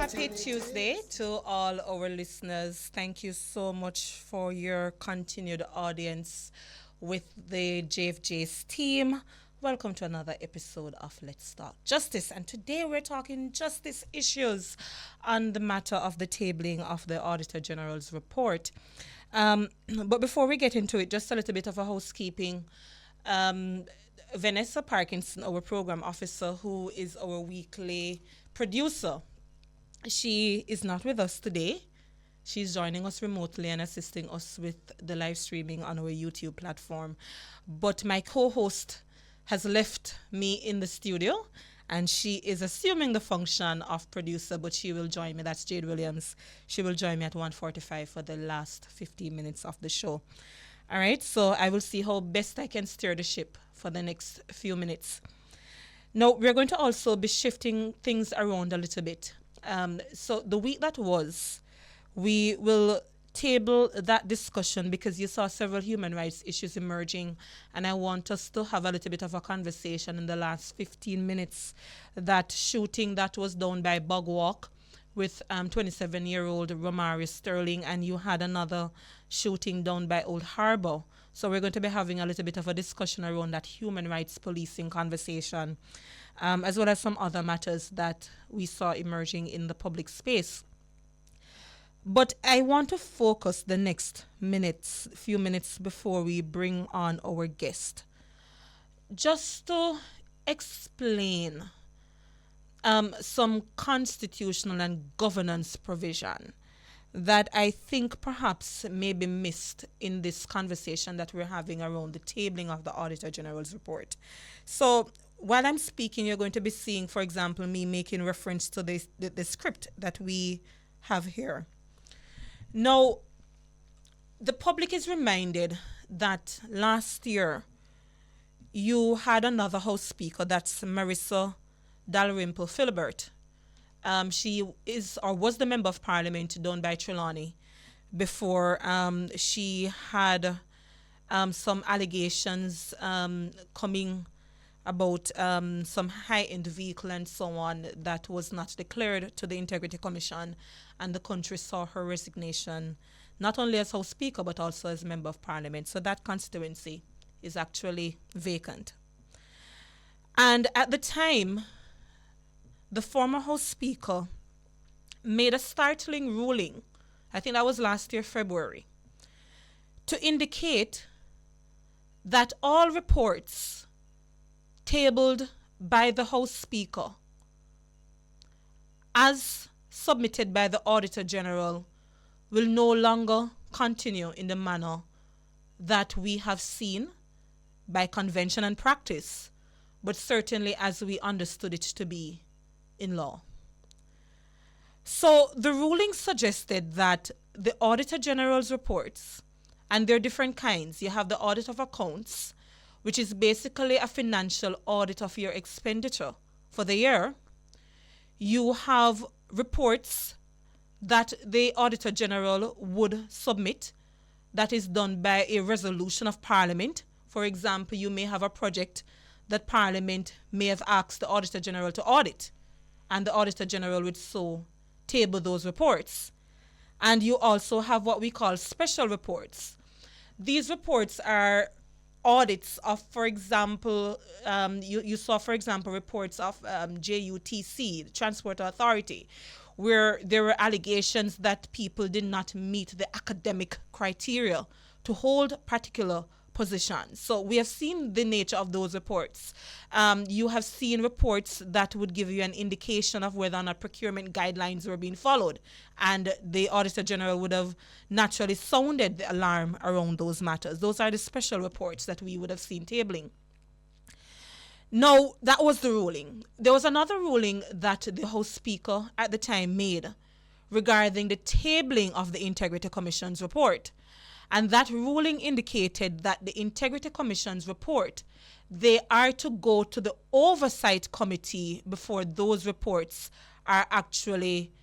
Happy Tuesday to all our listeners. Thank you so much for your continued audience with the JFJ's team. Welcome to another episode of Let's Talk Justice. And today we're talking justice issues on the matter of the tabling of the Auditor General's report. But before we get into it, just a little bit of a housekeeping. Vanessa Parkinson, our program officer, who is our weekly producer, she is not with us today. She's joining us remotely and assisting us with the live streaming on our YouTube platform. But my co-host has left me in the studio, and she is assuming the function of producer, but she will join me. That's Jade Williams. She will join me at 1:45 for the last 15 minutes of the show. All right, so I will see how best I can steer the ship for the next few minutes. Now, we're going to also be shifting things around a little bit. So the week that was, we will table that discussion because you saw several human rights issues emerging, and I want us to have a little bit of a conversation in the last 15 minutes. That shooting that was done by Bugwalk with 27-year-old Romari Sterling, and you had another shooting done by Old Harbour. So we're going to be having a little bit of a discussion around that human rights policing conversation, as well as some other matters that we saw emerging in the public space. But I want to focus the next few minutes before we bring on our guest, just to explain some constitutional and governance provision that I think perhaps may be missed in this conversation that we're having around the tabling of the Auditor General's report. So while I'm speaking, you're going to be seeing, for example, me making reference to the script that we have here. Now, the public is reminded that last year you had another House Speaker, that's Marissa Dalrymple Philibert. She is or was the Member of Parliament done by Trelawney before she had some allegations coming about some high-end vehicle and so on that was not declared to the Integrity Commission, and the country saw her resignation not only as House Speaker but also as Member of Parliament. So that constituency is actually vacant. And at the time, the former House Speaker made a startling ruling, I think that was last year, February, to indicate that all reports tabled by the House Speaker as submitted by the Auditor General will no longer continue in the manner that we have seen by convention and practice, but certainly as we understood it to be in law. So the ruling suggested that the Auditor General's reports, and they're different kinds. You have the audit of accounts, which is basically a financial audit of your expenditure for the year. You have reports that the Auditor General would submit that is done by a resolution of Parliament. For example, you may have a project that Parliament may have asked the Auditor General to audit, and the Auditor General would so table those reports. And you also have what we call special reports. These reports are audits of, for example, you saw, for example, reports of JUTC, the Transport Authority, where there were allegations that people did not meet the academic criteria to hold particular positions. So we have seen the nature of those reports. You have seen reports that would give you an indication of whether or not procurement guidelines were being followed, and the Auditor General would have naturally sounded the alarm around those matters. Those are the special reports that we would have seen tabling. Now, that was the ruling. There was another ruling that the House Speaker at the time made regarding the tabling of the Integrity Commission's report. And that ruling indicated that the Integrity Commission's report, they are to go to the Oversight Committee before those reports are actually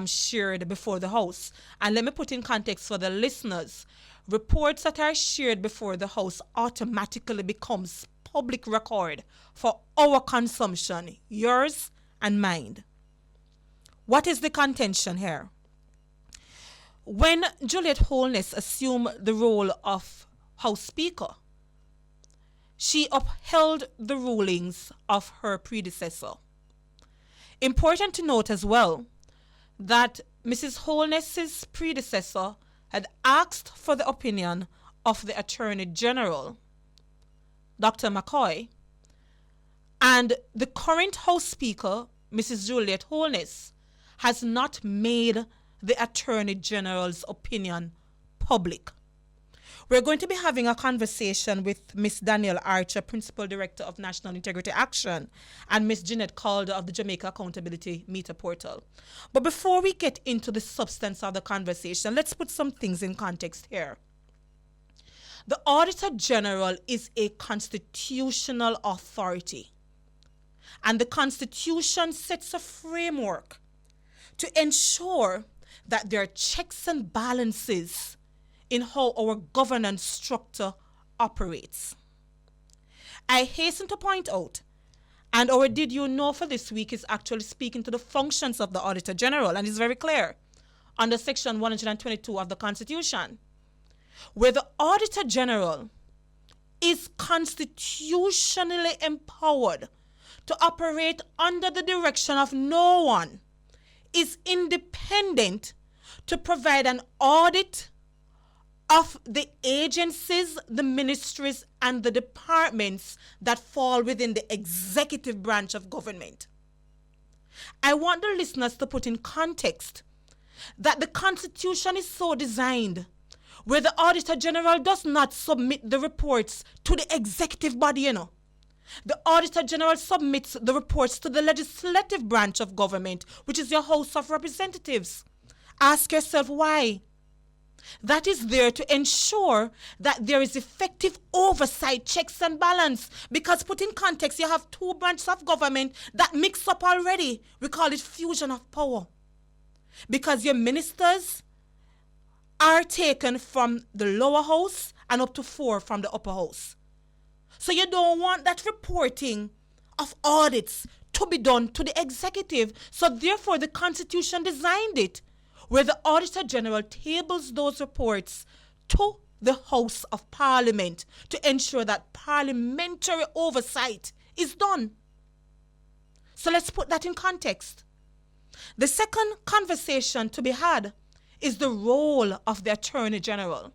shared before the House. And let me put in context for the listeners. Reports that are shared before the House automatically becomes public record for our consumption, yours and mine. What is the contention here? When Juliet Holness assumed the role of House Speaker, she upheld the rulings of her predecessor. Important to note as well that Mrs. Holness's predecessor had asked for the opinion of the Attorney General, Dr. McCoy, and the current House Speaker, Mrs. Juliet Holness, has not made the Attorney General's opinion public. We're going to be having a conversation with Ms. Danielle Archer, Principal Director of National Integrity Action, and Ms. Jeanette Calder of the Jamaica Accountability Meter Portal. But before we get into the substance of the conversation, let's put some things in context here. The Auditor General is a constitutional authority, and the Constitution sets a framework to ensure that there are checks and balances in how our governance structure operates. I hasten to point out, and our Did You Know for this week is actually speaking to the functions of the Auditor General, and it's very clear under Section 122 of the Constitution, where the Auditor General is constitutionally empowered to operate under the direction of no one, is independent to provide an audit of the agencies, the ministries, and the departments that fall within the executive branch of government. I want the listeners to put in context that the Constitution is so designed where the Auditor General does not submit the reports to the executive body, The Auditor General submits the reports to the legislative branch of government, which is your House of Representatives. Ask yourself why. That is there to ensure that there is effective oversight, checks and balance. Because put in context, you have two branches of government that mix up already. We call it fusion of power. Because your ministers are taken from the lower house and up to 4 from the upper house. So you don't want that reporting of audits to be done to the executive. So therefore the Constitution designed it where the Auditor General tables those reports to the House of Parliament to ensure that parliamentary oversight is done. So let's put that in context. The second conversation to be had is the role of the Attorney General.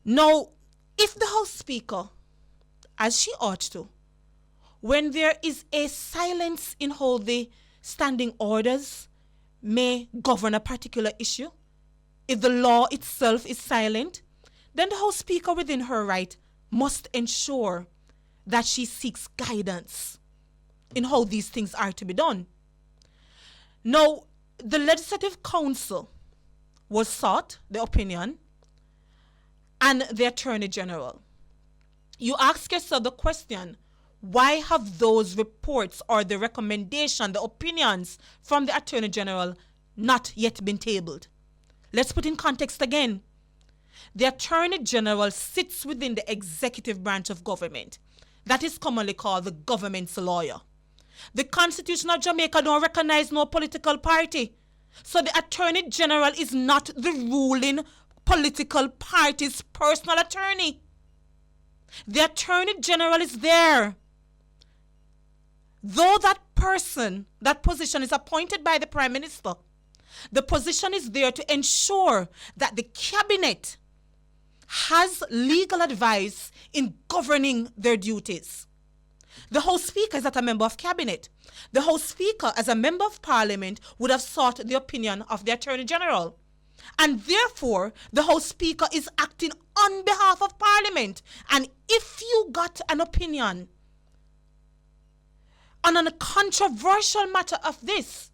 Now, if the House Speaker, as she ought to, when there is a silence in how the standing orders may govern a particular issue, if the law itself is silent, then the House Speaker within her right must ensure that she seeks guidance in how these things are to be done. Now, the Legislative Council was sought, the opinion, and the Attorney General. You ask yourself the question, why have those reports or the recommendation, the opinions from the Attorney General not yet been tabled? Let's put in context again. The Attorney General sits within the executive branch of government. That is commonly called the government's lawyer. The Constitution of Jamaica don't recognize no political party. So the Attorney General is not the ruling political party's personal attorney. The Attorney General is there. Though that person, that position is appointed by the Prime Minister, the position is there to ensure that the Cabinet has legal advice in governing their duties. The House Speaker is not a member of Cabinet. The House Speaker, as a member of Parliament, would have sought the opinion of the Attorney General. And therefore, the House Speaker is acting on behalf of Parliament. And if you got an opinion on a controversial matter of this,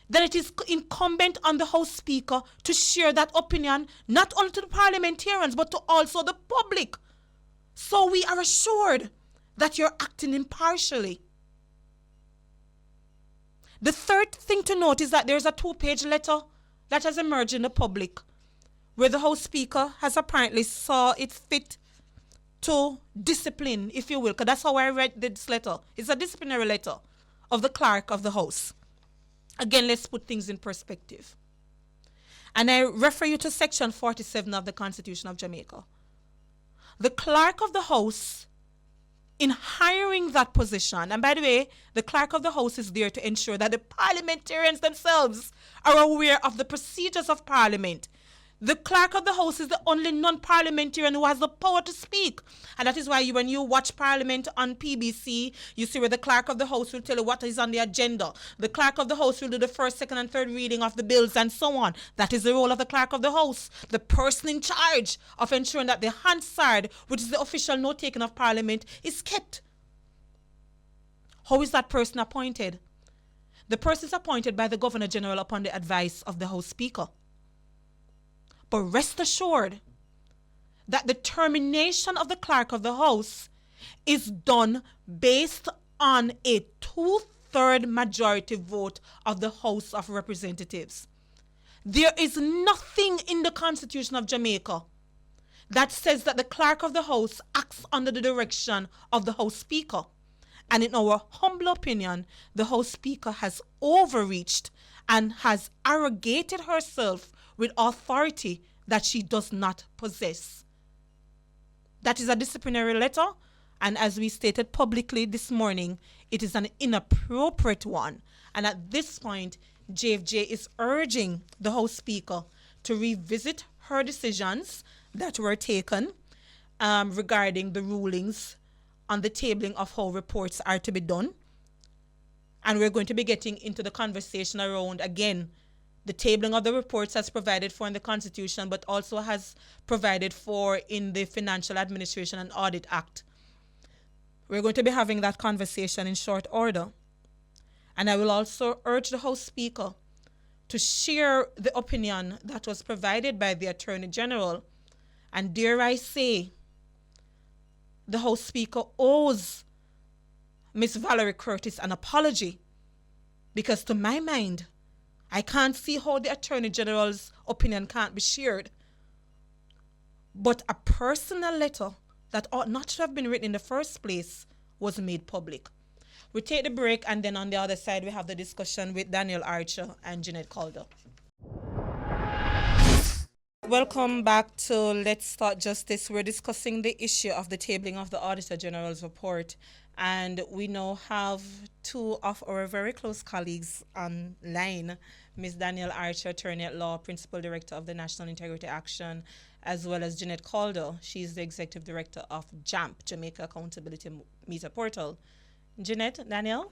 then it is incumbent on the House Speaker to share that opinion not only to the parliamentarians but to also the public. So we are assured that you're acting impartially. The third thing to note is that there's a 2-page letter that has emerged in the public where the House Speaker has apparently saw it fit to discipline, if you will, because that's how I read this letter. It's a disciplinary letter of the clerk of the House. Again, let's put things in perspective. And I refer you to Section 47 of the Constitution of Jamaica. The clerk of the House, in hiring that position, and by the way, the clerk of the House is there to ensure that the parliamentarians themselves are aware of the procedures of Parliament. The clerk of the House is the only non-parliamentarian who has the power to speak. And that is why when you watch Parliament on PBC, you see where the clerk of the House will tell you what is on the agenda. The clerk of the House will do the first, second, and third reading of the bills and so on. That is the role of the clerk of the House, the person in charge of ensuring that the Hansard, which is the official note-taking of Parliament, is kept. How is that person appointed? The person is appointed by the Governor General upon the advice of the House Speaker. But rest assured that the termination of the clerk of the House is done based on a 2/3 majority vote of the House of Representatives. There is nothing in the Constitution of Jamaica that says that the clerk of the House acts under the direction of the House Speaker. And in our humble opinion, the House Speaker has overreached and has arrogated herself with authority that she does not possess. That is a disciplinary letter, and as we stated publicly this morning, it is an inappropriate one. And at this point, JFJ is urging the House Speaker to revisit her decisions that were taken regarding the rulings on the tabling of how reports are to be done. And we're going to be getting into the conversation around, again, the tabling of the reports as provided for in the Constitution, but also has provided for in the Financial Administration and Audit Act. We're going to be having that conversation in short order. And I will also urge the House Speaker to share the opinion that was provided by the Attorney General. And dare I say, the House Speaker owes Ms. Valerie Curtis an apology, because to my mind, I can't see how the Attorney General's opinion can't be shared. But a personal letter that ought not to have been written in the first place was made public. We take the break, and then on the other side, we have the discussion with Daniel Archer and Jeanette Calder. Welcome back to Let's Start Justice. We're discussing the issue of the tabling of the Auditor General's report. And we now have two of our very close colleagues online, Ms. Danielle Archer, Attorney at Law, Principal Director of the National Integrity Action, as well as Jeanette Calder. She's the Executive Director of JAMP, Jamaica Accountability Meter Portal. Jeanette, Danielle?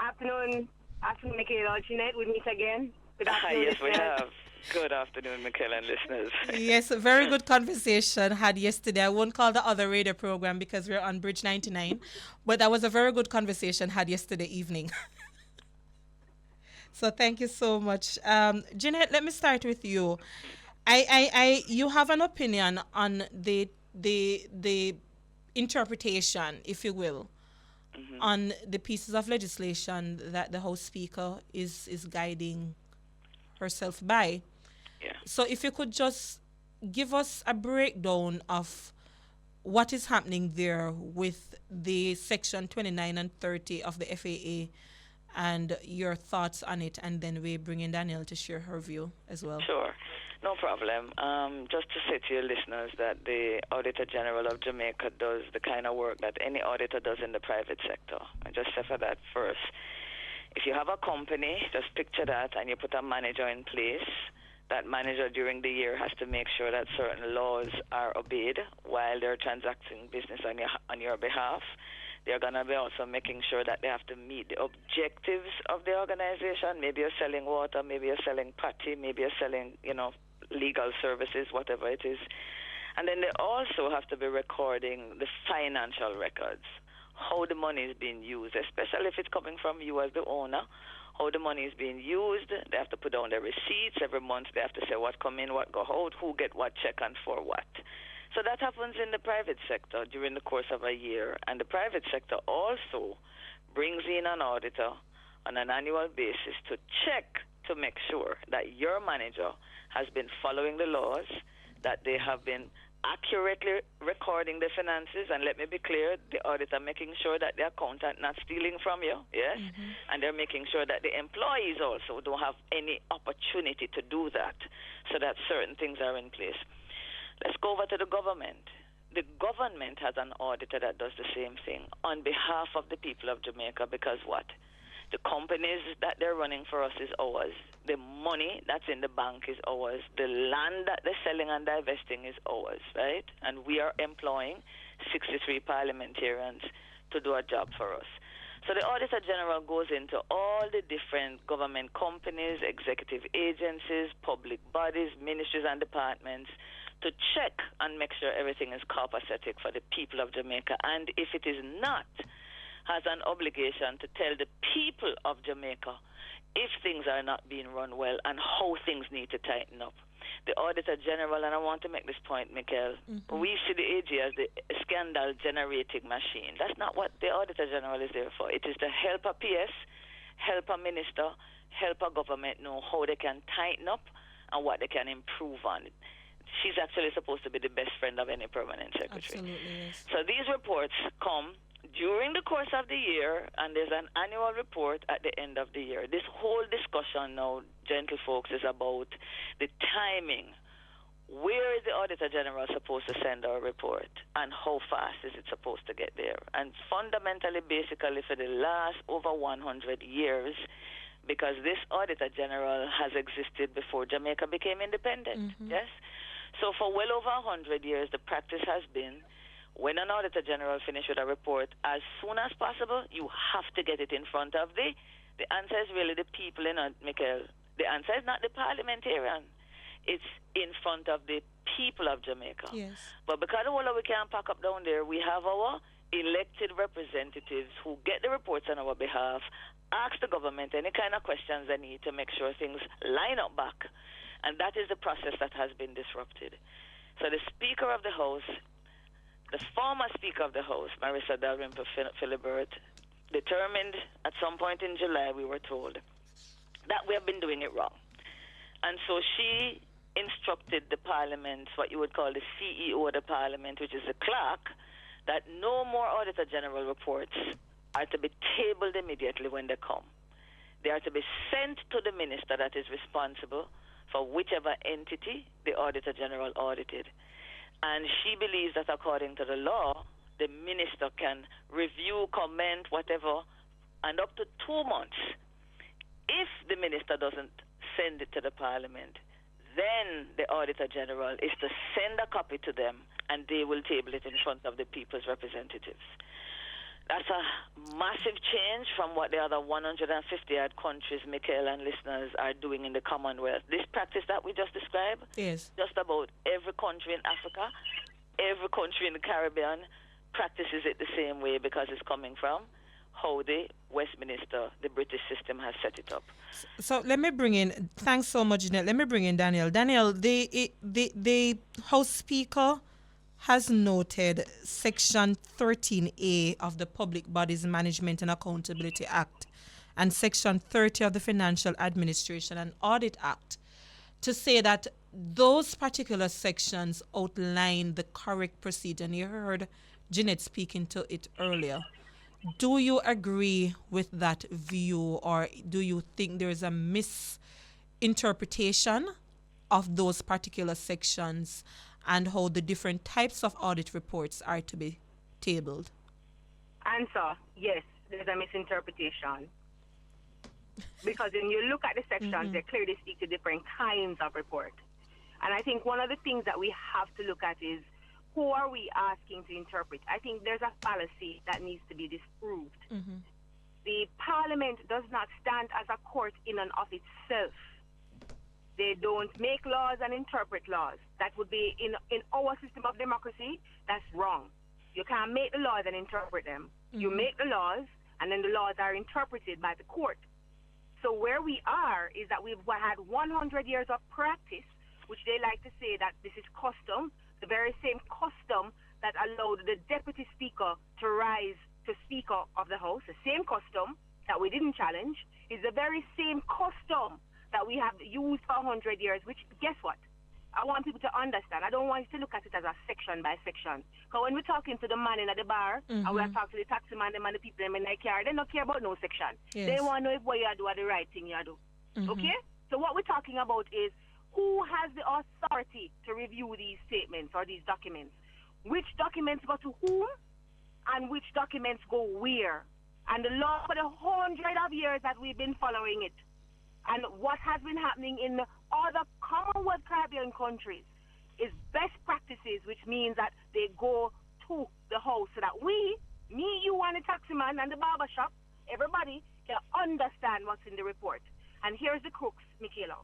Afternoon, Michaela. Jeanette, we meet again. Good afternoon. Yes, we have. Good afternoon, Michaela and listeners. Yes, a very good conversation had yesterday. I won't call the other radio program because we're on Bridge 99, but that was a very good conversation had yesterday evening. So thank you so much. Jeanette, let me start with you. You have an opinion on the interpretation, if you will, on the pieces of legislation that the House Speaker is guiding herself by. Yeah. So if you could just give us a breakdown of what is happening there with the Section 29 and 30 of the FAA and your thoughts on it, and then we bring in Danielle to share her view as well. Sure. No problem. Just to say to your listeners that the Auditor General of Jamaica does the kind of work that any auditor does in the private sector. I just say for that first. If you have a company, just picture that, and you put a manager in place. That manager during the year has to make sure that certain laws are obeyed while they're transacting business on your behalf. They're going to be also making sure that they have to meet the objectives of the organization. Maybe you're selling water, maybe you're selling patty, maybe you're selling, legal services, whatever it is. And then they also have to be recording the financial records, how the money is being used, especially if it's coming from you as the owner, how the money is being used. They have to put down the receipts. Every month they have to say what come in, what go out, who get what check and for what. So that happens in the private sector during the course of a year. And the private sector also brings in an auditor on an annual basis to check to make sure that your manager has been following the laws, that they have been accurately recording the finances, and let me be clear, the auditor making sure that the accountant not stealing from you, yes, and they're making sure that the employees also don't have any opportunity to do that, so that certain things are in place. Let's go over to the government. The government has an auditor that does the same thing on behalf of the people of Jamaica, because what? The companies that they're running for us is ours. The money that's in the bank is ours. The land that they're selling and divesting is ours, right? And we are employing 63 parliamentarians to do a job for us. So the Auditor General goes into all the different government companies, executive agencies, public bodies, ministries and departments to check and make sure everything is copacetic for the people of Jamaica. And if it is not, has an obligation to tell the people of Jamaica if things are not being run well and how things need to tighten up. The Auditor General, and I want to make this point, Michael, we see the AG as the scandal-generating machine. That's not what the Auditor General is there for. It is to help a PS, help a minister, help a government know how they can tighten up and what they can improve on. She's actually supposed to be the best friend of any permanent secretary. Absolutely, yes. So these reports come during the course of the year, and there's an annual report at the end of the year. This whole discussion now, gentle folks, is about the timing. Where is the Auditor General supposed to send our report, and how fast is it supposed to get there? And fundamentally, basically, for the last over 100 years, because this Auditor General has existed before Jamaica became independent, yes? So for well over 100 years, the practice has been when an Auditor General finishes with a report, as soon as possible, you have to get it in front of the answer is really the people, Michael. The answer is not the parliamentarian. It's in front of the people of Jamaica. Yes. But because of all we can't pack up down there, we have our elected representatives who get the reports on our behalf, ask the government any kind of questions they need to make sure things line up back. And that is the process that has been disrupted. So the Speaker of the House, the former Speaker of the House, Marissa Dalrymple Philibert, determined at some point in July, we were told, that we have been doing it wrong. And so she instructed the Parliament, what you would call the CEO of the Parliament, which is the clerk, that no more Auditor General reports are to be tabled immediately when they come. They are to be sent to the minister that is responsible for whichever entity the Auditor General audited. And she believes that according to the law, the minister can review, comment, whatever, and up to 2 months. If the minister doesn't send it to the Parliament, then the Auditor General is to send a copy to them, and they will table it in front of the people's representatives. That's a massive change from what the other 150-odd countries, Michael and listeners, are doing in the Commonwealth. This practice that we just described, yes, just about every country in Africa, every country in the Caribbean practices it the same way because it's coming from how the Westminster, the British system, has set it up. So let me bring in, thanks so much, Jeanette. Let me bring in Daniel. Daniel, the House Speaker has noted Section 13A of the Public Bodies Management and Accountability Act and Section 30 of the Financial Administration and Audit Act to say that those particular sections outline the correct procedure. And you heard Jeanette speaking to it earlier. Do you agree with that view, or do you think there is a misinterpretation of those particular sections and how the different types of audit reports are to be tabled? Answer, yes, there's a misinterpretation. Because when you look at the sections, they clearly speak to different kinds of report. And I think one of the things that we have to look at is, who are we asking to interpret? I think there's a fallacy that needs to be disproved. The Parliament does not stand as a court in and of itself. They don't make laws and interpret laws. That would be, in our system of democracy, that's wrong. You can't make the laws and interpret them. You make the laws, and then the laws are interpreted by the court. So where we are is that we've had 100 years of practice, which they like to say that this is custom, the very same custom that allowed the Deputy Speaker to rise to Speaker of the House, the same custom that we didn't challenge, is the very same custom that we have used for 100 years, which, guess what? I want people to understand. I don't want you to look at it as a section by section. Because when we're talking to the man in at the bar, and we're talking to the taxi man, them and the people in the car, they don't care about no section. Yes. They want to know if what you do are the right thing you do. Okay? So what we're talking about is who has the authority to review these statements or these documents? Which documents go to whom and which documents go where? And the law for the 100 of years that we've been following it. And what has been happening in other Commonwealth Caribbean countries is best practices, which means that they go to the house so that we, me, you, and the taxi man and the barber shop, everybody can understand what's in the report. And here's the crux, Michaela.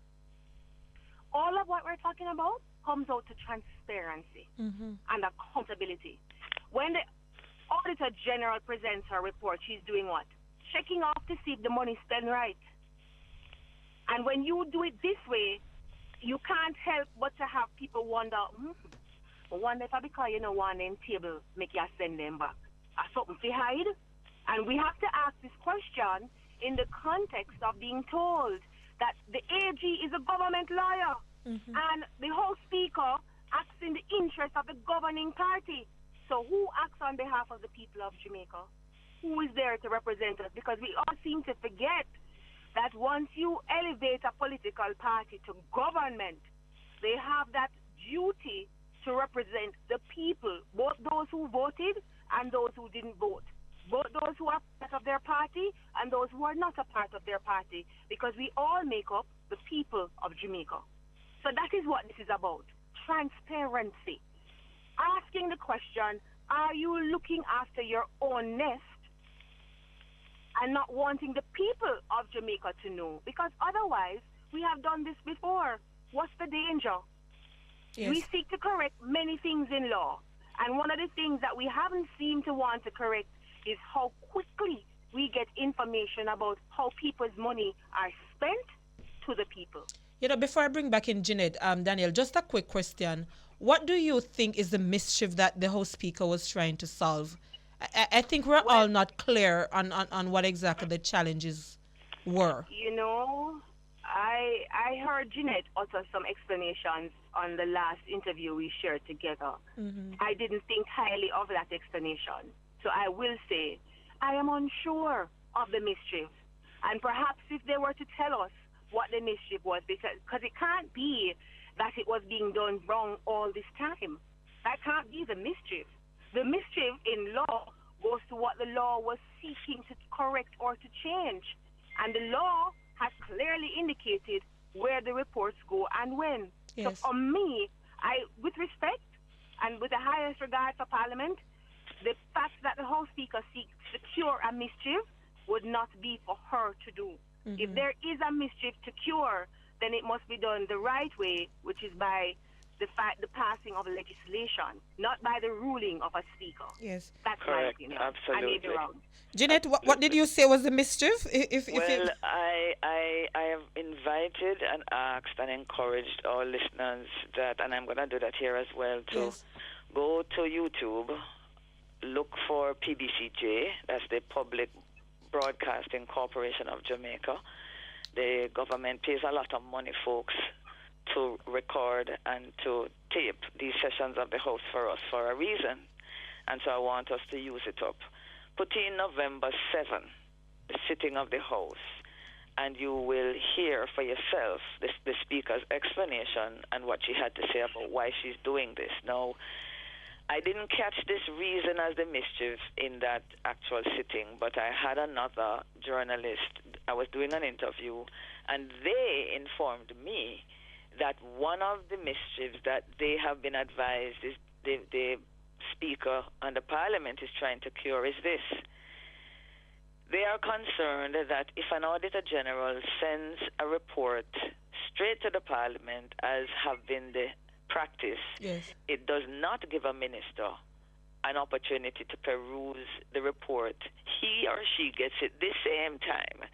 All of what we're talking about comes out to transparency and accountability. When the Auditor General presents her report, she's doing what? Checking off to see if the money's spent right. And when you do it this way, you can't help but to have people wonder, wonder if I because you know one end table make you send them back. Or something to hide. And we have to ask this question in the context of being told that the AG is a government lawyer and the House Speaker acts in the interest of the governing party. So who acts on behalf of the people of Jamaica? Who is there to represent us? Because we all seem to forget that once you elevate a political party to government, they have that duty to represent the people, both those who voted and those who didn't vote, both those who are part of their party and those who are not a part of their party, because we all make up the people of Jamaica. So that is what this is about, transparency. Asking the question, are you looking after your own nest and not wanting the people of Jamaica to know? Because otherwise, we have done this before. What's the danger? Yes. We seek to correct many things in law. And one of the things that we haven't seemed to want to correct is how quickly we get information about how people's money are spent to the people. You know, before I bring back in Jeanette, Daniel, just a quick question. What do you think is the mischief that the House Speaker was trying to solve? I think we're all not clear on what exactly the challenges were. You know, I heard Jeanette utter some explanations on the last interview we shared together. I didn't think highly of that explanation. So I will say, I am unsure of the mischief. And perhaps if they were to tell us what the mischief was, because it can't be that it was being done wrong all this time. That can't be the mischief. The mischief in law goes to what the law was seeking to correct or to change. And the law has clearly indicated where the reports go and when. Yes. So for me, with respect and with the highest regard for Parliament, the fact that the House Speaker seeks to cure a mischief would not be for her to do. If there is a mischief to cure, then it must be done the right way, which is by the passing of legislation, not by the ruling of a speaker. Yes. That's Correct. my opinion. Absolutely. I may be wrong. Jeanette, what did you say was the mischief? I have invited and asked and encouraged our listeners that, and I'm going to do that here as well, to go to YouTube, look for PBCJ, that's the Public Broadcasting Corporation of Jamaica. The government pays a lot of money, folks, to record and to tape these sessions of the House for us for a reason. And so I want us to use it up. Put in November 7, the sitting of the House, and you will hear for yourself the Speaker's explanation and what she had to say about why she's doing this. Now, I didn't catch this reason as the mischief in that actual sitting, but I had another journalist. I was doing an interview, and they informed me that one of the mischiefs that they have been advised is the Speaker and the Parliament is trying to cure is this. They are concerned that if an Auditor General sends a report straight to the Parliament, as have been the practice, it does not give a minister an opportunity to peruse the report. He or she gets it the same time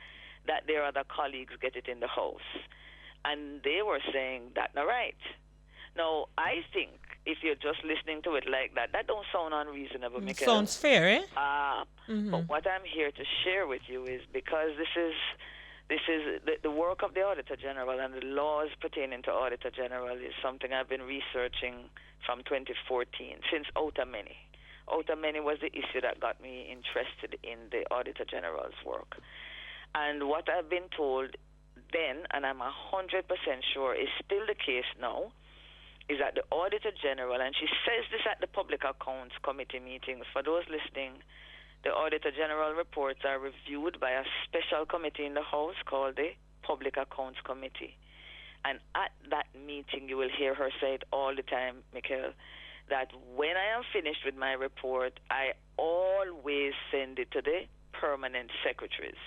that their other colleagues get it in the House. And they were saying that's not right. Now, I think if you're just listening to it like that, that don't sound unreasonable, Michael. Sounds fair, eh? But what I'm here to share with you is because this This is the work of the Auditor General, and the laws pertaining to Auditor General is something I've been researching from 2014, since Outameni. Outameni was the issue that got me interested in the Auditor General's work. And what I've been told then, and I'm 100% sure is still the case now, is that the Auditor General, and she says this at the Public Accounts Committee meetings, for those listening, the Auditor General reports are reviewed by a special committee in the House called the Public Accounts Committee. And at that meeting, you will hear her say it all the time, Mikhail, that when I am finished with my report, I always send it to the permanent secretaries.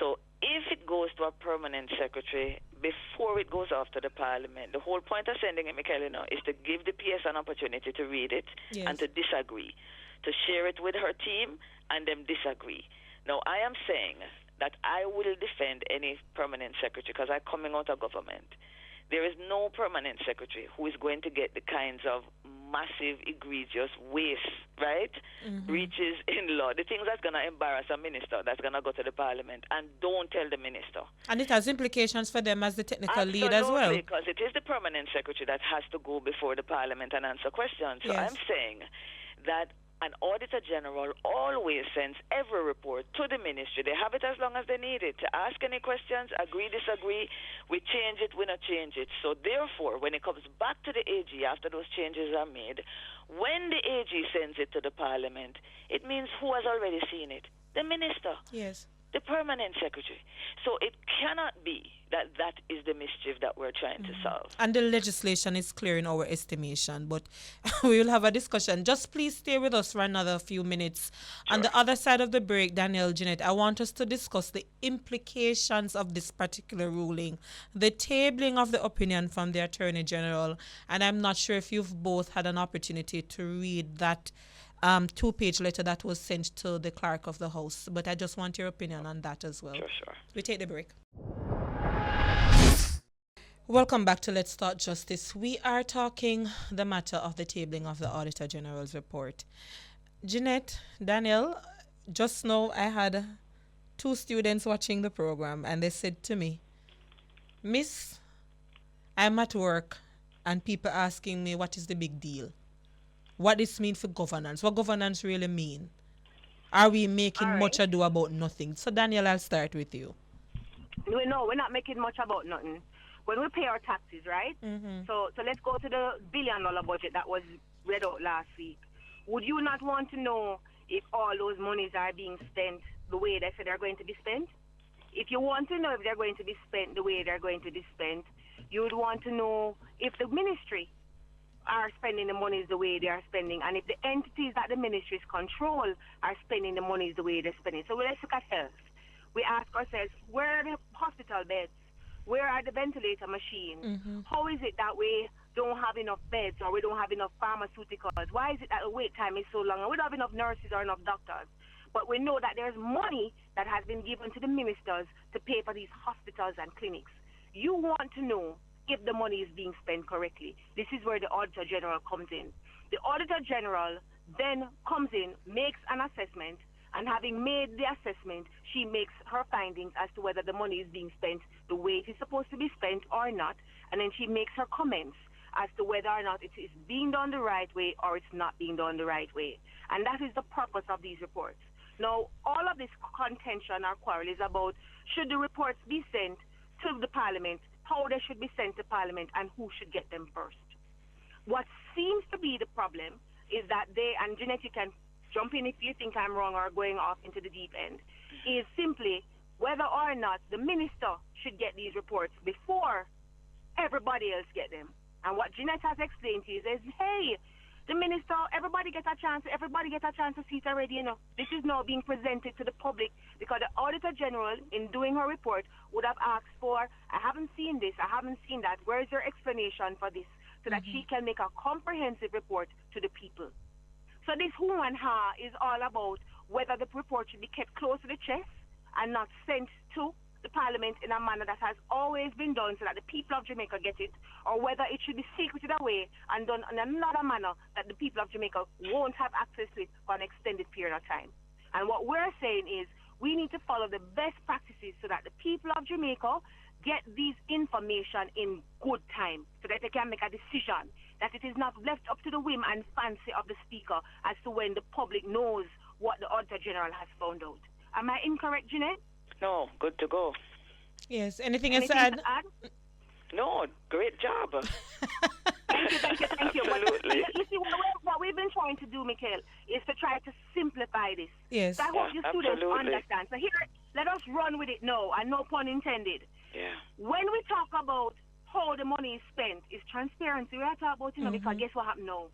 So if it goes to a permanent secretary before it goes off to the Parliament, the whole point of sending it, Mikhail, is to give the PS an opportunity to read it and to disagree, to share it with her team and then disagree. Now, I am saying that I will defend any permanent secretary because I'm coming out of government. There is no permanent secretary who is going to get the kinds of massive, egregious waste, right? Breaches in law, the things that's going to embarrass a minister that's going to go to the Parliament, and don't tell the minister. And it has implications for them as the technical lead as well. Because it is the permanent secretary that has to go before the Parliament and answer questions. So I'm saying that an Auditor General always sends every report to the ministry. They have it as long as they need it to ask any questions, agree, disagree. We change it, we not change it. So therefore, when it comes back to the AG after those changes are made, when the AG sends it to the Parliament, it means who has already seen it? The minister. Yes. The permanent secretary. So it cannot be that that is the mischief that we're trying to solve. And the legislation is clear in our estimation, but we will have a discussion. Just please stay with us for another few minutes. Sure. On the other side of the break, Danielle, Jeanette, I want us to discuss the implications of this particular ruling, the tabling of the opinion from the Attorney General, and I'm not sure if you've both had an opportunity to read that two-page letter that was sent to the clerk of the House, but I just want your opinion on that as well. Sure. We take the break. Welcome back to Let's Start Justice. We are talking the matter of the tabling of the Auditor General's report. Jeanette, Daniel, just now I had two students watching the program and they said to me, Miss, I'm at work and people asking me what is the big deal? What this mean for governance? What governance really mean? Are we making much ado about nothing? So Daniel, I'll start with you. No, we're not making much about nothing. When we pay our taxes, right? So let's go to the $1 billion budget that was read out last week. Would you not want to know if all those monies are being spent the way they said they're going to be spent? If you want to know if they're going to be spent the way they're going to be spent, you would want to know if the ministry are spending the monies the way they are spending, and if the entities that the ministries control are spending the monies the way they're spending. So let's look at health. We ask ourselves, where are the hospital beds? Where are the ventilator machines? How is it that we don't have enough beds or we don't have enough pharmaceuticals? Why is it that the wait time is so long and we don't have enough nurses or enough doctors? But we know that there's money that has been given to the ministers to pay for these hospitals and clinics. You want to know if the money is being spent correctly. This is where the Auditor General comes in. The Auditor General then comes in, makes an assessment, and having made the assessment, she makes her findings as to whether the money is being spent the way it is supposed to be spent or not, and then she makes her comments as to whether or not it is being done the right way or it's not being done the right way. And that is the purpose of these reports. Now, all of this contention or quarrel is about should the reports be sent to the Parliament, how they should be sent to Parliament, and who should get them first. What seems to be the problem is that they, and Jeanette, you can jump in if you think I'm wrong or going off into the deep end, is simply whether or not the minister should get these reports before everybody else get them. And what Jeanette has explained to you is, hey, the minister, everybody get a chance to see it already, you know. This is now being presented to the public because the Auditor General, in doing her report, would have asked for, I haven't seen this, I haven't seen that, where is your explanation for this? So that she can make a comprehensive report to the people. So this who and ha is all about whether the report should be kept close to the chest and not sent to the Parliament in a manner that has always been done so that the people of Jamaica get it, or whether it should be secreted away and done in another manner that the people of Jamaica won't have access to it for an extended period of time. And what we're saying is We need to follow the best practices so that the people of Jamaica get this information in good time so that they can make a decision, that it is not left up to the whim and fancy of the speaker as to when the public knows what the Auditor General has found out. Am I incorrect, Jeanette? No, good to go. Yes. Anything else to add? No, great job. Thank you. Absolutely. You see, what we've been trying to do, Mikhail, is to try to simplify this. Yes. So I hope you students absolutely. understand. So here, let us run with it now, and no pun intended. Yeah. When we talk about how the money is spent, is transparency. We are talking about, you know, because guess what happened now?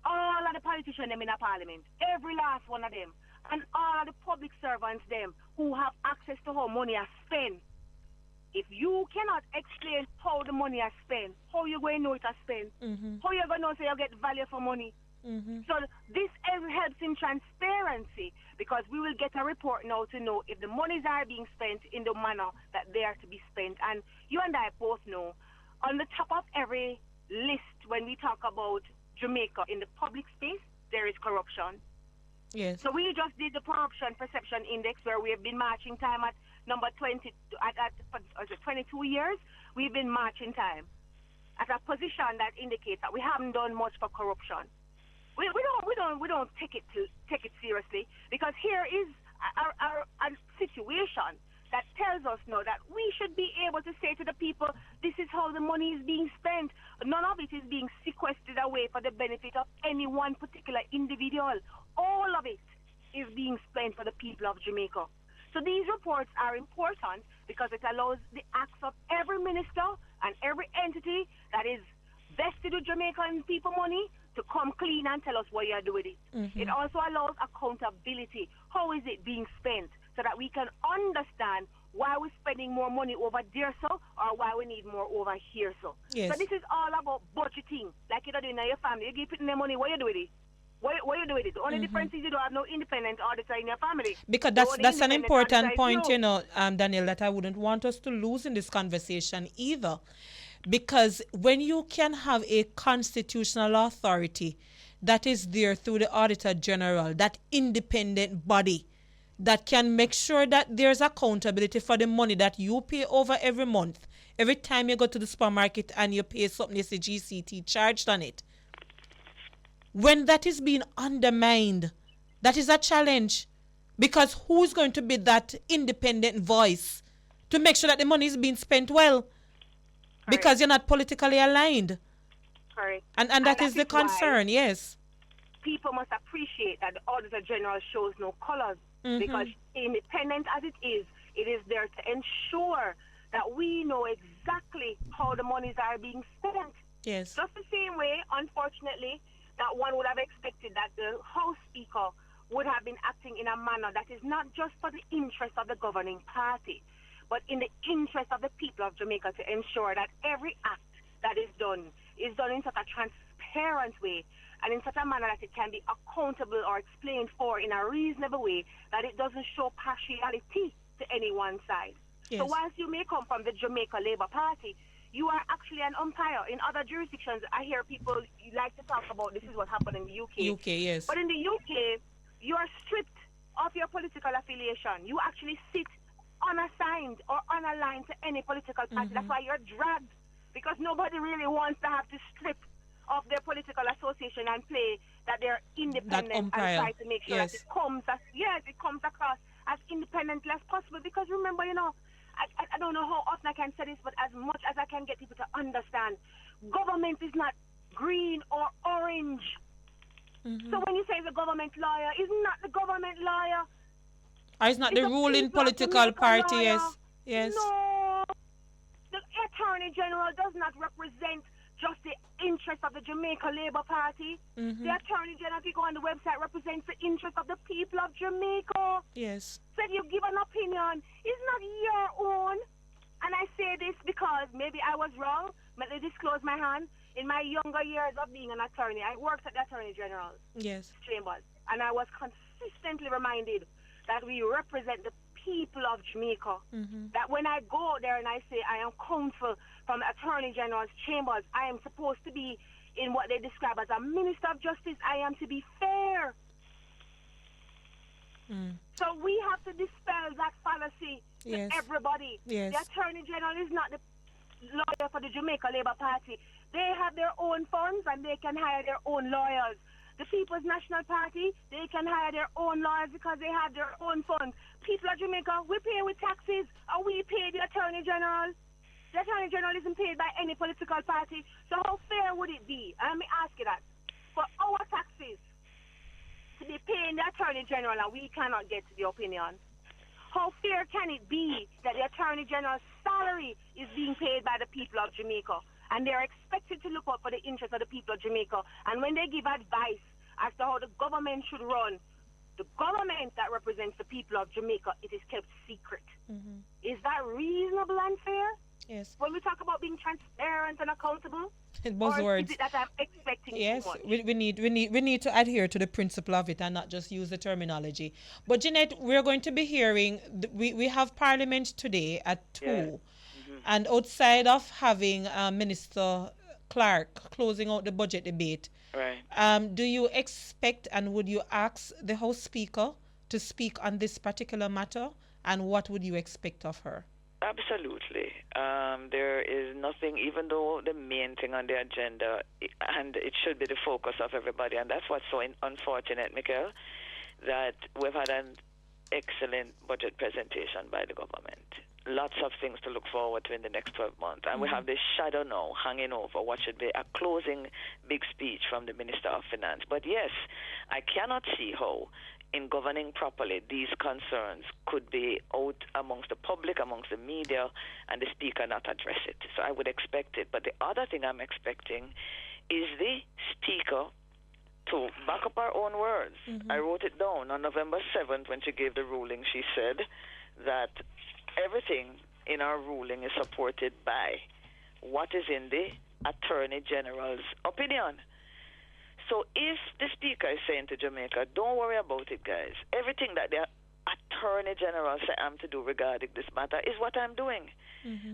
All of the politicians them in the parliament, every last one of them, and all of the public servants them who have access to how money is spent. If you cannot explain how the money is spent, how you going to know it is spent, how you going to know so you get value for money. So this helps in transparency, because we will get a report now to know if the monies are being spent in the manner that they are to be spent. And you and I both know, on the top of every list when we talk about Jamaica in the public space, there is corruption. Yes. So we just did the corruption perception index, where we have been marching time at number 20 at 22 years. We've been marching time at a position that indicates that we haven't done much for corruption. We don't take it seriously, because here is a situation that tells us now that we should be able to say to the people, this is how the money is being spent. None of it is being sequestered away for the benefit of any one particular individual. All of it is being spent for the people of Jamaica. So these reports are important because it allows the acts of every minister and every entity that is vested with Jamaican people money to come clean and tell us what you are doing with it. It also allows accountability. How is it being spent? So that we can understand why we're spending more money over there, so, or why we need more over here, so. Yes. So this is all about budgeting, like you do in your family. You give it in the money, what you do with it? What you do with it? The only difference is you don't have no independent auditor in your family. Because that's an important point, you know, Daniel, that I wouldn't want us to lose in this conversation either. Because when you can have a constitutional authority that is there through the Auditor General, that independent body that can make sure that there's accountability for the money that you pay over every month. Every time you go to the supermarket and you pay something, you see GCT charged on it. When that is being undermined, that is a challenge. Because who's going to be that independent voice to make sure that the money is being spent well? Because you're not politically aligned. Correct. And that is the concern, yes. People must appreciate that the Auditor General shows no colors. Because independent as it is there to ensure that we know exactly how the monies are being spent. Yes. Just the same way, unfortunately, that one would have expected that the House Speaker would have been acting in a manner that is not just for the interest of the governing party, but in the interest of the people of Jamaica, to ensure that every act that is done in such a transparent way and in such a manner that it can be accountable or explained for in a reasonable way, that it doesn't show partiality to any one side. Yes. So whilst you may come from the Jamaica Labour Party, you are actually an umpire. In other jurisdictions, I hear people like to talk about this is what happened in the UK. UK, yes. But in the UK, you are stripped of your political affiliation. You actually sit unassigned or unaligned to any political party. That's why you're dragged, because nobody really wants to have to strip of their political association and play that they're independent and try to make sure that it comes across as independently as possible. Because remember, you know, I don't know how often I can say this, but as much as I can get people to understand, government is not green or orange. So when you say the government lawyer, is not the government lawyer. Or it's not the ruling political party, yes. Yes. No. The Attorney General does not represent just the interest of the Jamaica Labour Party. The Attorney General, if you go on the website, represents the interest of the people of Jamaica. Yes. So if you give an opinion, it's not your own. And I say this because maybe I was wrong. Let me disclose my hand. In my younger years of being an attorney, I worked at the Attorney General's chambers. And I was consistently reminded that we represent the people of Jamaica. That when I go there and I say I am counsel from the Attorney General's chambers, I am supposed to be in what they describe as a Minister of Justice. I am to be fair. So we have to dispel that fallacy to Yes. everybody. Yes. The Attorney General is not the lawyer for the Jamaica Labour Party. They have their own funds and they can hire their own lawyers. The People's National Party, they can hire their own lawyers because they have their own funds. People of Jamaica, we pay with taxes, and we pay the Attorney General. The Attorney General isn't paid by any political party. So how fair would it be? And let me ask you that. For our taxes to be paying the Attorney General and we cannot get the opinion, how fair can it be that the Attorney General's salary is being paid by the people of Jamaica and they're expected to look out for the interests of the people of Jamaica? And when they give advice as to how the government should run, the government that represents the people of Jamaica, it is kept secret. Is that reasonable and fair? Yes. When we talk about being transparent and accountable, Buzzwords. or is it that I'm expecting Yes, too much? we need to adhere to the principle of it and not just use the terminology. But Jeanette, we're going to be hearing. We have Parliament today at 2, Yeah. and outside of having Minister Clark closing out the budget debate, Right. do you expect and would you ask the House Speaker to speak on this particular matter, and what would you expect of her? Absolutely. There is nothing, even though the main thing on the agenda, and it should be the focus of everybody, and that's what's so unfortunate, Mikhail, that we've had an excellent budget presentation by the government. Lots of things to look forward to in the next 12 months. And we have this shadow now hanging over what should be a closing big speech from the Minister of Finance. But yes, I cannot see how, in governing properly, these concerns could be out amongst the public, amongst the media, and the Speaker not address it. So I would expect it. But the other thing I'm expecting is the Speaker to back up our own words. I wrote it down on November 7th when she gave the ruling. She said that everything in our ruling is supported by what is in the Attorney General's opinion. So if the Speaker is saying to Jamaica, don't worry about it, guys, everything that the Attorney General said I'm to do regarding this matter is what I'm doing.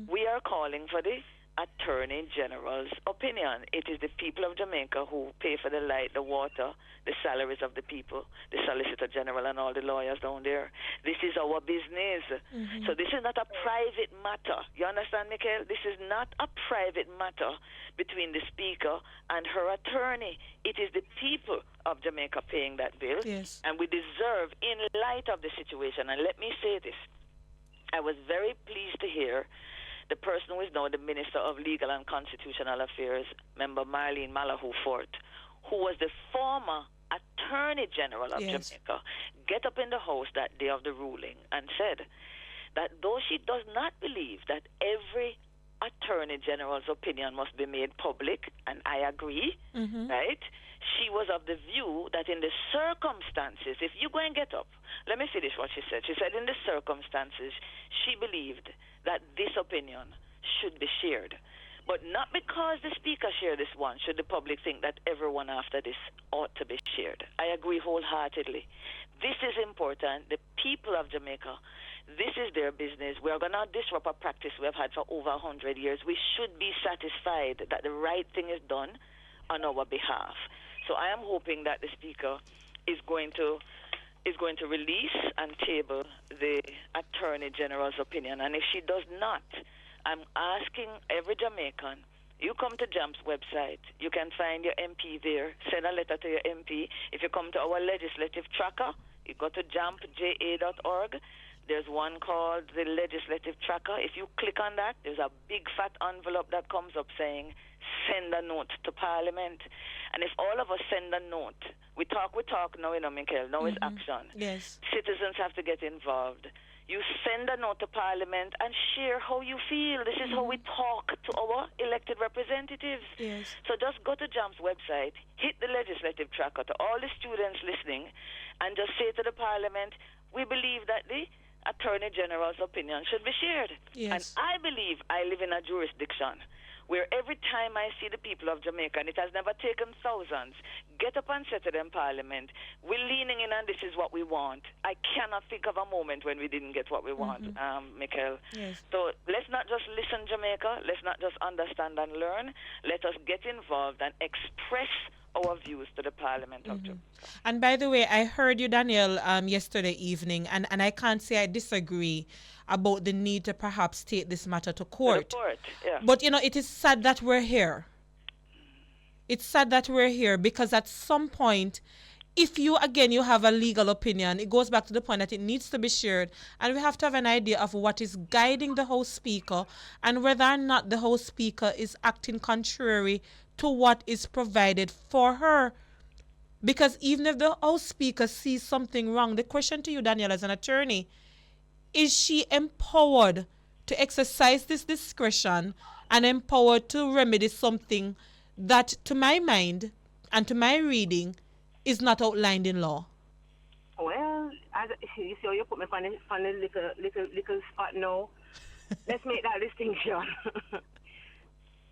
We are calling for the Attorney General's opinion. It is the people of Jamaica who pay for the light, the water, the salaries of the people, the Solicitor General and all the lawyers down there. This is our business. So this is not a private matter. You understand, Mikhail? This is not a private matter between the Speaker and her attorney. It is the people of Jamaica paying that bill. Yes. And we deserve, in light of the situation, and let me say this, I was very pleased to hear the person who is now the Minister of Legal and Constitutional Affairs, Member Marlene Malahoo Fort, who was the former Attorney General of Jamaica, get up in the House that day of the ruling and said that though she does not believe that every Attorney General's opinion must be made public, and I agree, right? She was of the view that in the circumstances, if you go and get up, let me finish what she said. She said in the circumstances, she believed that this opinion should be shared. But not because the Speaker shared this one should the public think that everyone after this ought to be shared. I agree wholeheartedly. This is important. The people of Jamaica, this is their business. We are going to disrupt a practice we have had for over 100 years. We should be satisfied that the right thing is done on our behalf. So I am hoping that the Speaker is going to release and table the Attorney General's opinion. And if she does not, I'm asking every Jamaican, you come to JAMP's website, you can find your MP there, send a letter to your MP. If you come to our legislative tracker, you go to jampja.org. There's one called the Legislative Tracker. If you click on that, there's a big fat envelope that comes up saying, send a note to Parliament. And if all of us send a note, we talk now, Mikhail, now it's action. Yes. Citizens have to get involved. You send a note to Parliament and share how you feel. This is how we talk to our elected representatives. Yes. So just go to JAMP's website, hit the Legislative Tracker to all the students listening, and just say to the Parliament, we believe that the Attorney General's opinion should be shared. Yes. And I believe I live in a jurisdiction where every time I see the people of Jamaica, and it has never taken thousands, get up and say to them, Parliament, we're leaning in and this is what we want. I cannot think of a moment when we didn't get what we want, Mikhail. Yes. So let's not just listen, Jamaica. Let's not just understand and learn. Let us get involved and express our views to the Parliament of Jamaica. And by the way, I heard you, Daniel, yesterday evening, and I can't say I disagree about the need to perhaps take this matter to court. To the court, yeah. But, it is sad that we're here. It's sad that we're here because at some point, if you have a legal opinion, it goes back to the point that it needs to be shared, and we have to have an idea of what is guiding the House Speaker and whether or not the House Speaker is acting contrary to what is provided for her. Because even if the House Speaker sees something wrong, the question to you, Daniel, as an attorney, is she empowered to exercise this discretion and empowered to remedy something that, to my mind and to my reading, is not outlined in law? Well, as you see, you put me on a little spot now. Let's make that distinction.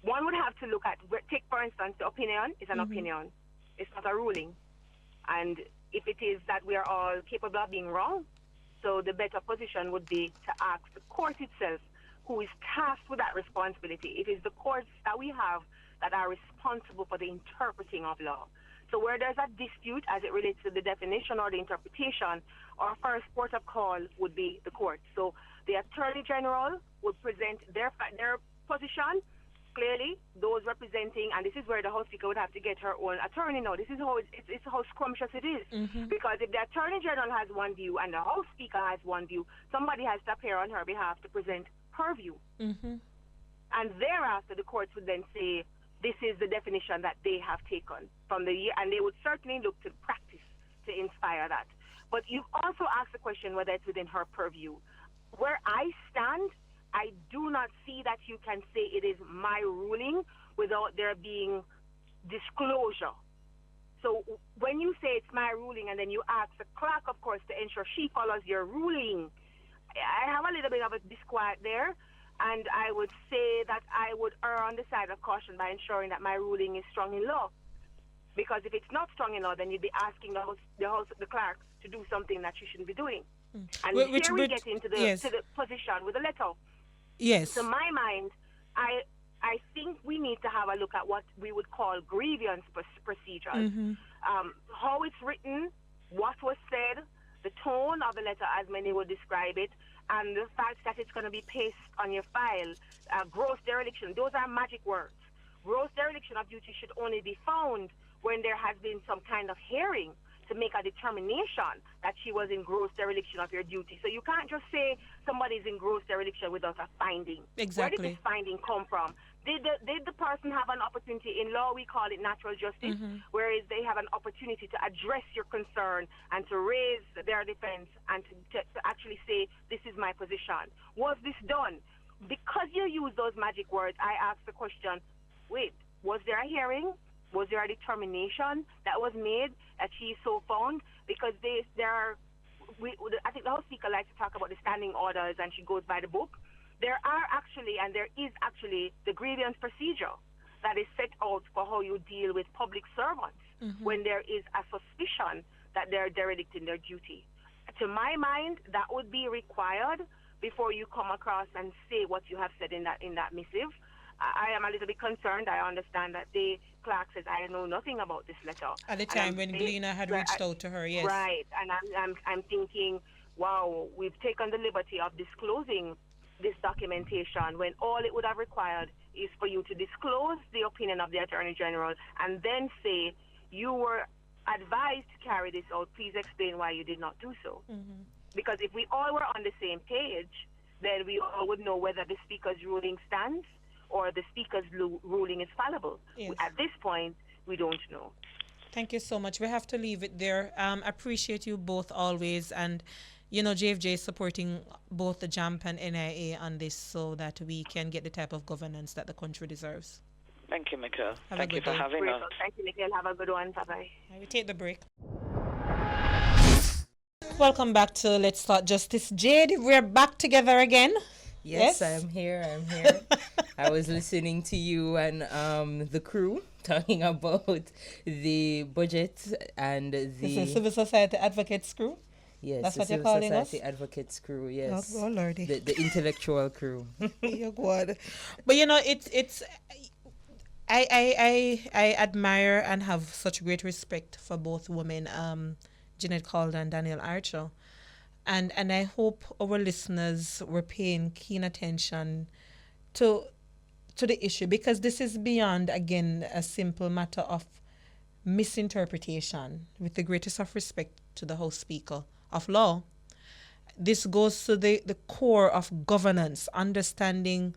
One would have to look at, take for instance, the opinion is an opinion. It's not a ruling. And if it is that we are all capable of being wrong, so the better position would be to ask the court itself, who is tasked with that responsibility. It is the courts that we have that are responsible for the interpreting of law. So where there's a dispute as it relates to the definition or the interpretation, our first port of call would be the court. So the Attorney General would present their position. Clearly, those representing, and this is where the House Speaker would have to get her own attorney now. This is how it's how scrumptious it is. Because if the Attorney General has one view and the House Speaker has one view, somebody has to appear on her behalf to present her view. And thereafter, the courts would then say, this is the definition that they have taken from the year, and they would certainly look to practice to inspire that. But you also asked the question whether it's within her purview. Where I stand, I do not see that you can say it is my ruling without there being disclosure. So when you say it's my ruling and then you ask the clerk, of course, to ensure she follows your ruling, I have a little bit of a disquiet there. And I would say that I would err on the side of caution by ensuring that my ruling is strong in law. Because if it's not strong in law, then you'd be asking the clerk to do something that she shouldn't be doing. And we get into the to the position with the letter. Yes. To my mind, I think we need to have a look at what we would call grievance procedures. How it's written, what was said, the tone of the letter, as many would describe it, and the fact that it's going to be pasted on your file. Gross dereliction, those are magic words. Gross dereliction of duty should only be found when there has been some kind of hearing to make a determination that she was in gross dereliction of your duty. So you can't just say somebody's in gross dereliction without a finding. Exactly. Where did this finding come from? Did the person have an opportunity? In law, we call it natural justice, whereas they have an opportunity to address your concern and to raise their defense and to actually say, this is my position. Was this done? Because you use those magic words, I ask the question, wait, was there a hearing? Was there a determination that was made that she is so found? Because I think the House Speaker likes to talk about the standing orders and she goes by the book. There is actually the grievance procedure that is set out for how you deal with public servants when there is a suspicion that they're derelict in their duty. To my mind, that would be required before you come across and say what you have said in that missive. I am a little bit concerned. I understand that the clerk says, I know nothing about this letter. At the time when Gleena had reached out to her, yes. Right, and I'm thinking, wow, we've taken the liberty of disclosing this documentation when all it would have required is for you to disclose the opinion of the Attorney General and then say, you were advised to carry this out, please explain why you did not do so. Because if we all were on the same page, then we all would know whether the Speaker's ruling stands or the Speaker's ruling is fallible. Yes. At this point, we don't know. Thank you so much. We have to leave it there. Appreciate you both always. And, JFJ is supporting both the JAMP and NIA on this so that we can get the type of governance that the country deserves. Thank you, Mikhail. Thank you for having us. Thank you, Mikhail. Have a good one. Bye-bye. We take the break. Welcome back to Let's Talk Justice. Jade, we're back together again. Yes, I'm here. I was listening to you and the crew talking about the budget and the... This is Civil Society Advocates crew? Yes, that's what you're calling us? Society Advocates crew, yes. Oh, Lordy. The intellectual crew. You're good. But, it's... I admire and have such great respect for both women, Jeanette Calder and Danielle Archer. And I hope our listeners were paying keen attention to the issue, because this is beyond, again, a simple matter of misinterpretation, with the greatest of respect to the House Speaker of Law. This goes to the core of governance, understanding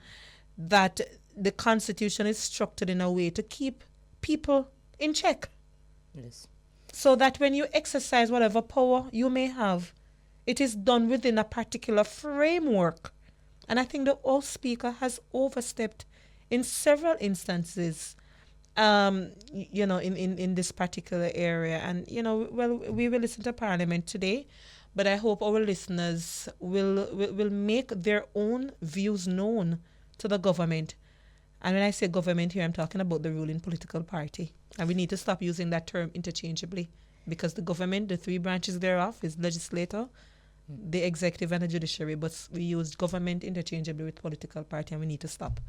that the Constitution is structured in a way to keep people in check. Yes. So that when you exercise whatever power you may have, it is done within a particular framework. And I think the old speaker has overstepped in several instances, in this particular area. And, we will listen to Parliament today, but I hope our listeners will make their own views known to the government. And when I say government here, I'm talking about the ruling political party. And we need to stop using that term interchangeably, because the government, the three branches thereof, is legislature, the executive, and the judiciary. But we use government interchangeably with political party, and we need to stop.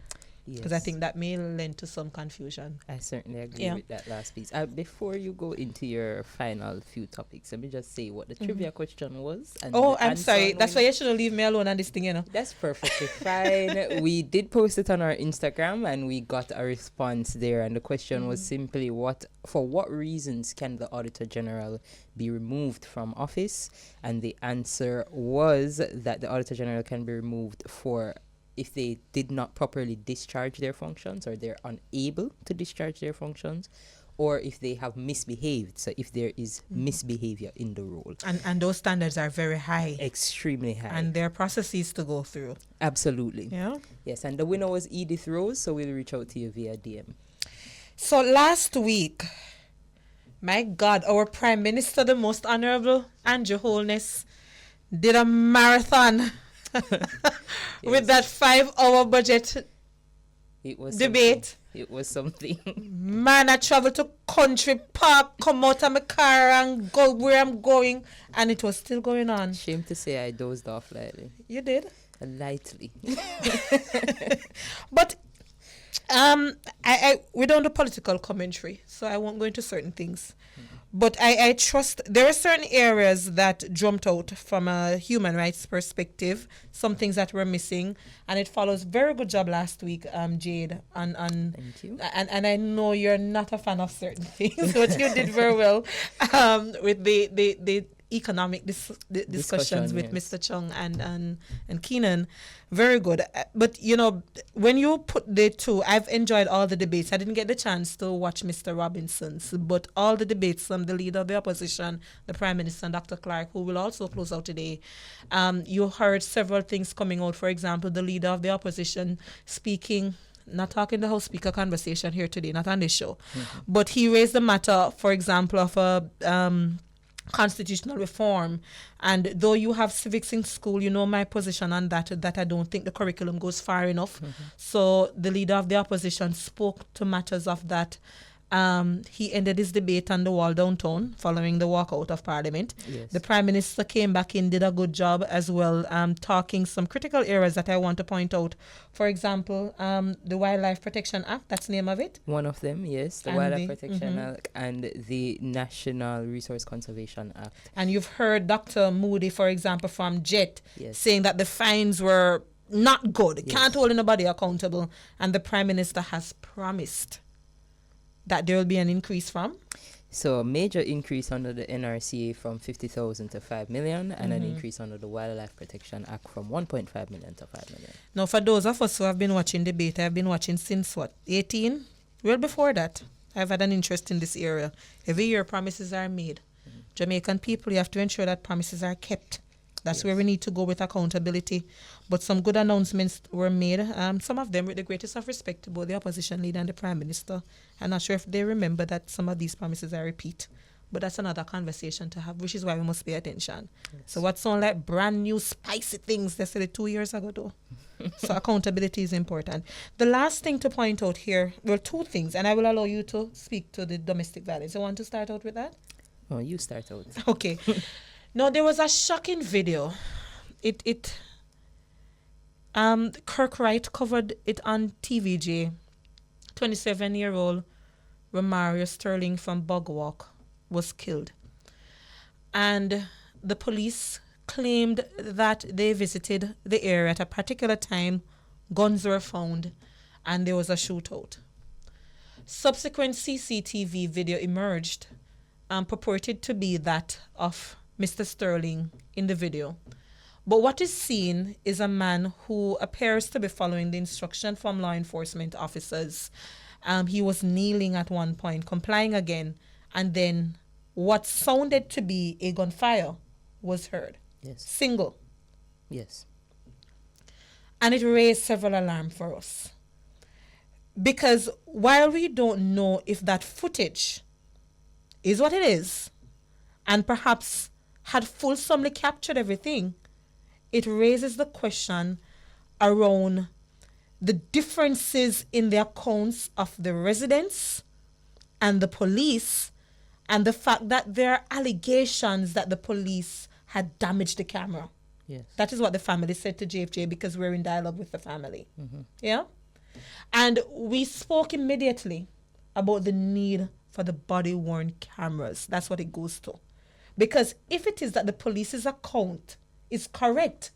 Because I think that may lend to some confusion. I certainly agree with that last piece. Before you go into your final few topics, let me just say what the trivia question was. And I'm sorry. That's why you shouldn't leave me alone on this thing, That's perfectly fine. We did post it on our Instagram, and we got a response there. And the question was simply, for what reasons can the Auditor General be removed from office? And the answer was that the Auditor General can be removed if they did not properly discharge their functions, or they're unable to discharge their functions, or if they have misbehaved. So if there is misbehavior in the role. And those standards are very high. Extremely high. And there are processes to go through. Absolutely. Yeah. Yes, and the winner was Edith Rose, so we'll reach out to you via DM. So last week, my God, our Prime Minister, the Most Honorable Andrew Holness, did a marathon with that 5-hour budget debate. It was something. Man, I traveled to country park, come out of my car and go where I'm going, and it was still going on. Shame to say I dozed off lightly. You did? Lightly. But we don't do political commentary, so I won't go into certain things. But I trust there are certain areas that jumped out from a human rights perspective, some things that were missing, and it follows very good job last week, Jade. Thank you. And I know you're not a fan of certain things, but you did very well with the economic discussions with Mr. Chung and Keenan. Very good. But, when you put the two, I've enjoyed all the debates. I didn't get the chance to watch Mr. Robinson's, but all the debates from the leader of the opposition, the Prime Minister, and Dr. Clark, who will also close out today, you heard several things coming out. For example, the leader of the opposition speaking, not talking the House Speaker conversation here today, not on this show, but he raised the matter, for example, of a constitutional reform. And though you have civics in school, you know my position on that I don't think the curriculum goes far enough. So the leader of the opposition spoke to matters of that. He ended his debate on the wall downtown following the walkout of Parliament. Yes. The Prime Minister came back in, did a good job as well, talking some critical areas that I want to point out. For example, the Wildlife Protection Act, that's the name of it? One of them, yes, the Wildlife Protection Act and the National Resource Conservation Act. And you've heard Dr. Moody, for example, from JET, saying that the fines were not good. Can't hold anybody accountable. And the Prime Minister has promised that there will be an increase from? So a major increase under the NRCA from 50,000 to 5 million, and an increase under the Wildlife Protection Act from 1.5 million to 5 million. Now, for those of us who have been watching debate, I've been watching since 18? Well, before that, I've had an interest in this area. Every year, promises are made. Jamaican people, you have to ensure that promises are kept. That's where we need to go with accountability. But some good announcements were made, some of them with the greatest of respect to both the opposition leader and the Prime Minister. I'm not sure if they remember that some of these promises are repeat. But that's another conversation to have, which is why we must pay attention. Yes. So what sound like brand new spicy things, they said it 2 years ago though. So accountability is important. The last thing to point out here, well, two things, and I will allow you to speak to the domestic violence. You want to start out with that? Oh, you start out. Okay. No, there was a shocking video. Kirk Wright covered it on TVJ 27-year-old Romario Sterling from Bugwalk was killed. And the police claimed that they visited the area at a particular time, guns were found, and there was a shootout. Subsequent CCTV video emerged, purported to be that of Mr. Sterling in the video. But what is seen is a man who appears to be following the instruction from law enforcement officers. He was kneeling at one point, complying again, and then what sounded to be a gunfire was heard. Yes. Single. Yes. And it raised several alarms for us. Because while we don't know if that footage is what it is, and perhaps had fulsomely captured everything, it raises the question around the differences in the accounts of the residents and the police, and the fact that there are allegations that the police had damaged the camera. Yes. That is what the family said to JFJ, because we're in dialogue with the family. Yeah? And we spoke immediately about the need for the body-worn cameras. That's what it goes to. Because if it is that the police's account is correct,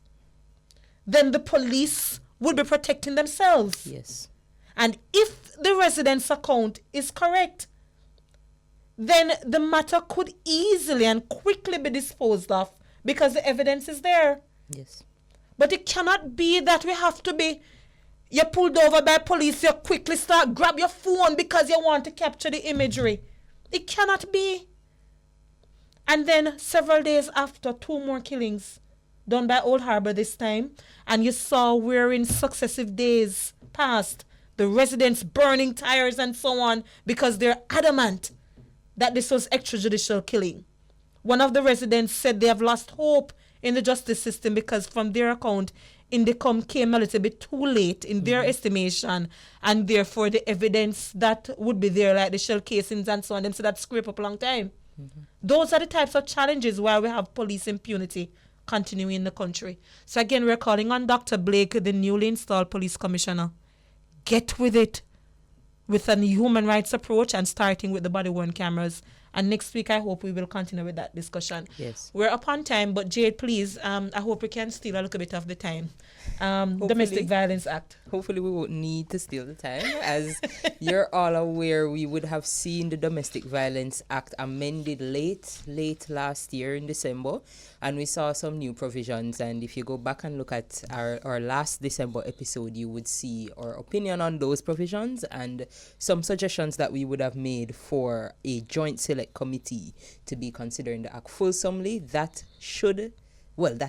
then the police would be protecting themselves. Yes. And if the resident's account is correct, then the matter could easily and quickly be disposed of because the evidence is there. Yes. But it cannot be that we have to be, you're pulled over by police, you quickly grab your phone because you want to capture the imagery. It cannot be. And then several days after, 2 more killings done by Old Harbor this time. And you saw where in successive days past, the residents burning tires and so on because they're adamant that this was extrajudicial killing. One of the residents said they have lost hope in the justice system because from their account, Indicom came a little bit too late in their estimation, and therefore the evidence that would be there, like the shell casings and so on, them said that scrape up a long time. Those are the types of challenges why we have police impunity continuing in the country. So again, we're calling on Dr. Blake, the newly installed police commissioner. Get with it with a human rights approach and starting with the body-worn cameras. And next week, I hope we will continue with that discussion. Yes. We're up on time, but Jade, please, I hope we can steal a little bit of the time. Domestic Violence Act. Hopefully we won't need to steal the time. As you're all aware, we would have seen the Domestic Violence Act amended late last year in December. And we saw some new provisions. And if you go back and look at our last December episode, you would see our opinion on those provisions and some suggestions that we would have made for a joint select committee to be considering the act fulsomely. That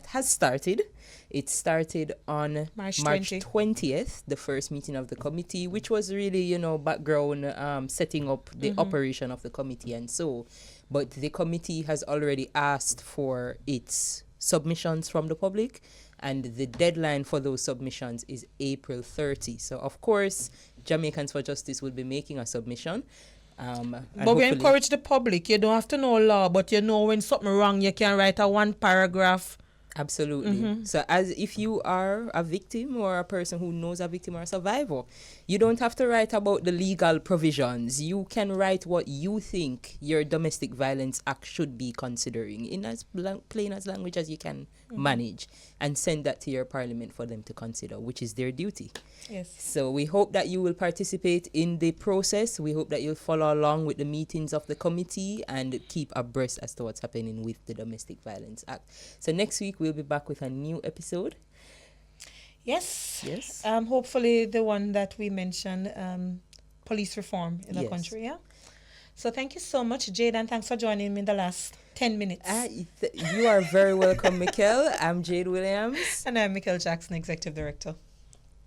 has started. It started on March 20th, the first meeting of the committee, which was really, background setting up the operation of the committee and so. But the committee has already asked for its submissions from the public, and the deadline for those submissions is April 30. So, of course, Jamaicans for Justice will be making a submission. But we encourage the public. You don't have to know law, but you know when something wrong, you can write a 1 paragraph. Absolutely. So as if you are a victim or a person who knows a victim or a survivor, you don't have to write about the legal provisions. You can write what you think your Domestic Violence Act should be considering in as plain as language as you can manage, and send that to your parliament for them to consider, which is their duty. Yes. So we hope that you will participate in the process. We hope that you'll follow along with the meetings of the committee and keep abreast as to what's happening with the Domestic Violence Act. So next week we'll be back with a new episode. Yes. Yes. Hopefully the one that we mentioned, police reform in the country. Yeah. So thank you so much, Jade, and thanks for joining me in the last 10 minutes. You are very welcome, Mikkel. I'm Jade Williams. And I'm Mikkel Jackson, Executive Director.